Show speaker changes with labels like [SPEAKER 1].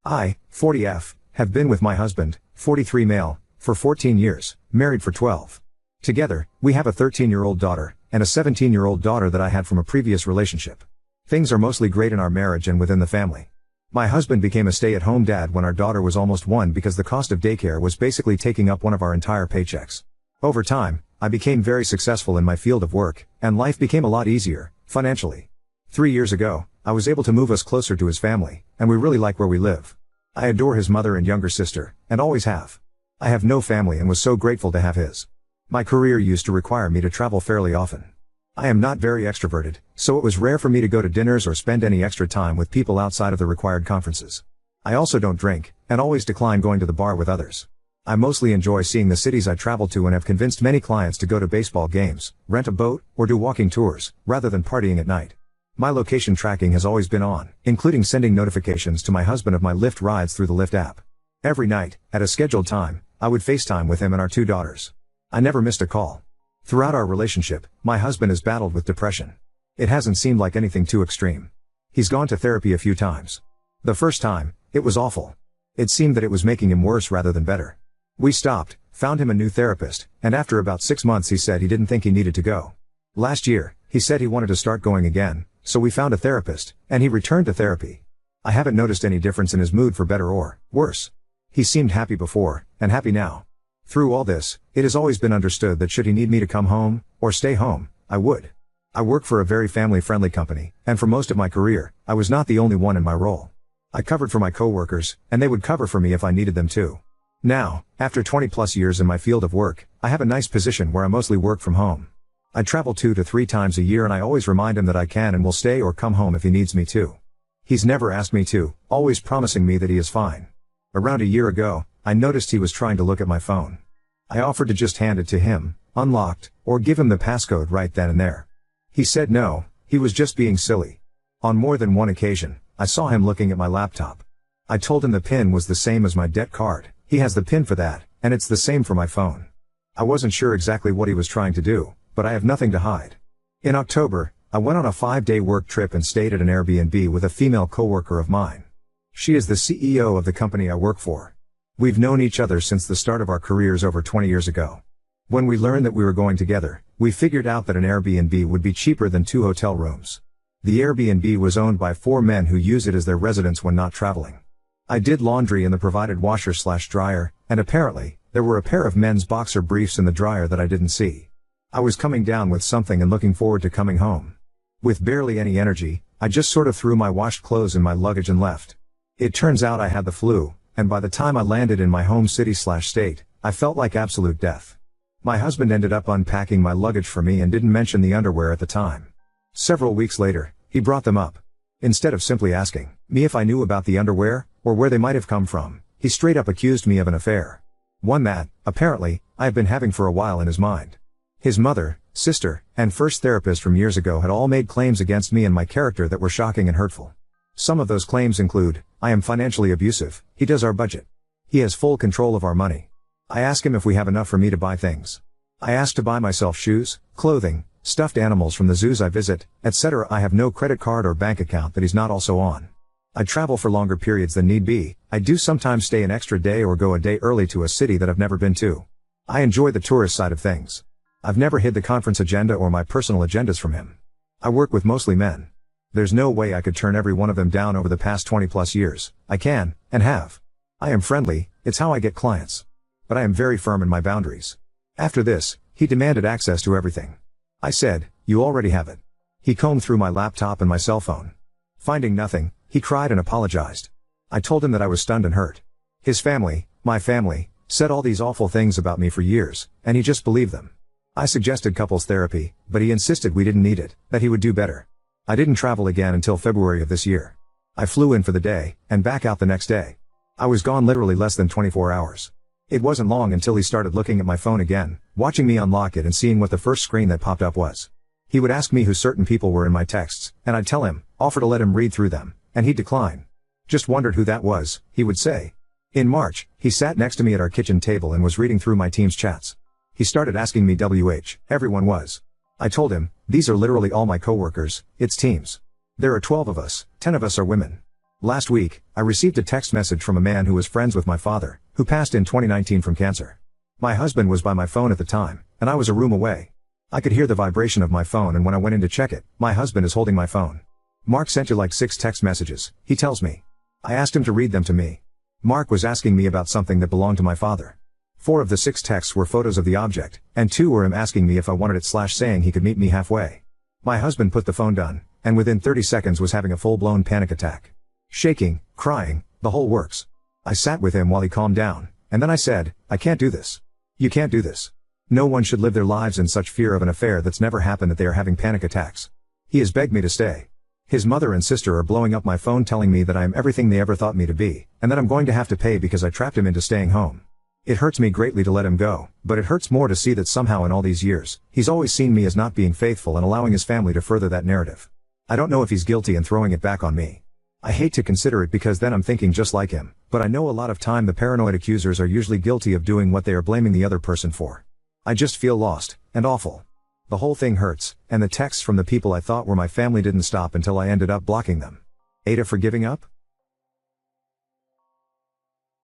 [SPEAKER 1] I, 40F, have been with my husband, 43 male, for 14 years, married for 12. Together, we have a 13-year-old daughter, and a 17-year-old daughter that I had from a previous relationship. Things are mostly great in our marriage and within the family. My husband became a stay-at-home dad when our daughter was almost 1 because the cost of daycare was basically taking up one of our entire paychecks. Over time, I became very successful in my field of work, and life became a lot easier, financially. 3 years ago, I was able to move us closer to his family, and we really like where we live. I adore his mother and younger sister, and always have. I have no family and was so grateful to have his. My career used to require me to travel fairly often. I am not very extroverted, so it was rare for me to go to dinners or spend any extra time with people outside of the required conferences. I also don't drink, and always decline going to the bar with others. I mostly enjoy seeing the cities I travel to and have convinced many clients to go to baseball games, rent a boat, or do walking tours, rather than partying at night. My location tracking has always been on, including sending notifications to my husband of my Lyft rides through the Lyft app. Every night, at a scheduled time, I would FaceTime with him and our 2 daughters. I never missed a call. Throughout our relationship, my husband has battled with depression. It hasn't seemed like anything too extreme. He's gone to therapy a few times. The first time, it was awful. It seemed that it was making him worse rather than better. We stopped, found him a new therapist, and after about 6 months he said he didn't think he needed to go. Last year, he said he wanted to start going again, so we found a therapist, and he returned to therapy. I haven't noticed any difference in his mood for better or worse. He seemed happy before, and happy now. Through all this, it has always been understood that should he need me to come home, or stay home, I would. I work for a very family-friendly company, and for most of my career, I was not the only one in my role. I covered for my coworkers, and they would cover for me if I needed them to. Now, after 20+ years in my field of work, I have a nice position where I mostly work from home. I travel 2 to 3 times a year and I always remind him that I can and will stay or come home if he needs me to. He's never asked me to, always promising me that he is fine. Around a year ago, I noticed he was trying to look at my phone. I offered to just hand it to him, unlocked, or give him the passcode right then and there. He said no, he was just being silly. On more than one occasion, I saw him looking at my laptop. I told him the PIN was the same as my debt card, he has the PIN for that, and it's the same for my phone. I wasn't sure exactly what he was trying to do, but I have nothing to hide. In October, I went on a 5-day work trip and stayed at an Airbnb with a female coworker of mine. She is the CEO of the company I work for. We've known each other since the start of our careers over 20 years ago. When we learned that we were going together, we figured out that an Airbnb would be cheaper than 2 hotel rooms. The Airbnb was owned by 4 men who use it as their residence when not traveling. I did laundry in the provided washer/dryer, and apparently, there were a pair of men's boxer briefs in the dryer that I didn't see. I was coming down with something and looking forward to coming home. With barely any energy, I just sort of threw my washed clothes in my luggage and left. It turns out I had the flu, and by the time I landed in my home city/state, I felt like absolute death. My husband ended up unpacking my luggage for me and didn't mention the underwear at the time. Several weeks later, he brought them up. Instead of simply asking me if I knew about the underwear, or where they might have come from, he straight up accused me of an affair. One that, apparently, I have been having for a while in his mind. His mother, sister, and first therapist from years ago had all made claims against me and my character that were shocking and hurtful. Some of those claims include, I am financially abusive, he does our budget. He has full control of our money. I ask him if we have enough for me to buy things. I ask to buy myself shoes, clothing, stuffed animals from the zoos I visit, etc. I have no credit card or bank account that he's not also on. I travel for longer periods than need be. I do sometimes stay an extra day or go a day early to a city that I've never been to. I enjoy the tourist side of things. I've never hid the conference agenda or my personal agendas from him. I work with mostly men. There's no way I could turn every one of them down over the past 20+ years. I can, and have. I am friendly, it's how I get clients. But I am very firm in my boundaries. After this, he demanded access to everything. I said, you already have it. He combed through my laptop and my cell phone. Finding nothing, he cried and apologized. I told him that I was stunned and hurt. His family, my family, said all these awful things about me for years, and he just believed them. I suggested couples therapy, but he insisted we didn't need it, that he would do better. I didn't travel again until February of this year. I flew in for the day, and back out the next day. I was gone literally less than 24 hours. It wasn't long until he started looking at my phone again, watching me unlock it and seeing what the first screen that popped up was. He would ask me who certain people were in my texts, and I'd tell him, offer to let him read through them, and he'd decline. Just wondered who that was, he would say. In March, he sat next to me at our kitchen table and was reading through my team's chats. He started asking me everyone was. I told him, these are literally all my coworkers, it's teams. There are 12 of us, 10 of us are women. Last week, I received a text message from a man who was friends with my father, who passed in 2019 from cancer. My husband was by my phone at the time, and I was a room away. I could hear the vibration of my phone, and when I went in to check it, my husband is holding my phone. Mark sent you like 6 text messages, he tells me. I asked him to read them to me. Mark was asking me about something that belonged to my father. 4 of the 6 texts were photos of the object, and 2 were him asking me if I wanted it / saying he could meet me halfway. My husband put the phone down, and within 30 seconds was having a full-blown panic attack. Shaking, crying, the whole works. I sat with him while he calmed down, and then I said, I can't do this. You can't do this. No one should live their lives in such fear of an affair that's never happened that they are having panic attacks. He has begged me to stay. His mother and sister are blowing up my phone telling me that I am everything they ever thought me to be, and that I'm going to have to pay because I trapped him into staying home. It hurts me greatly to let him go, but it hurts more to see that somehow in all these years, he's always seen me as not being faithful and allowing his family to further that narrative. I don't know if he's guilty and throwing it back on me. I hate to consider it because then I'm thinking just like him, but I know a lot of time the paranoid accusers are usually guilty of doing what they are blaming the other person for. I just feel lost, and awful. The whole thing hurts, and the texts from the people I thought were my family didn't stop until I ended up blocking them. Ada for giving up?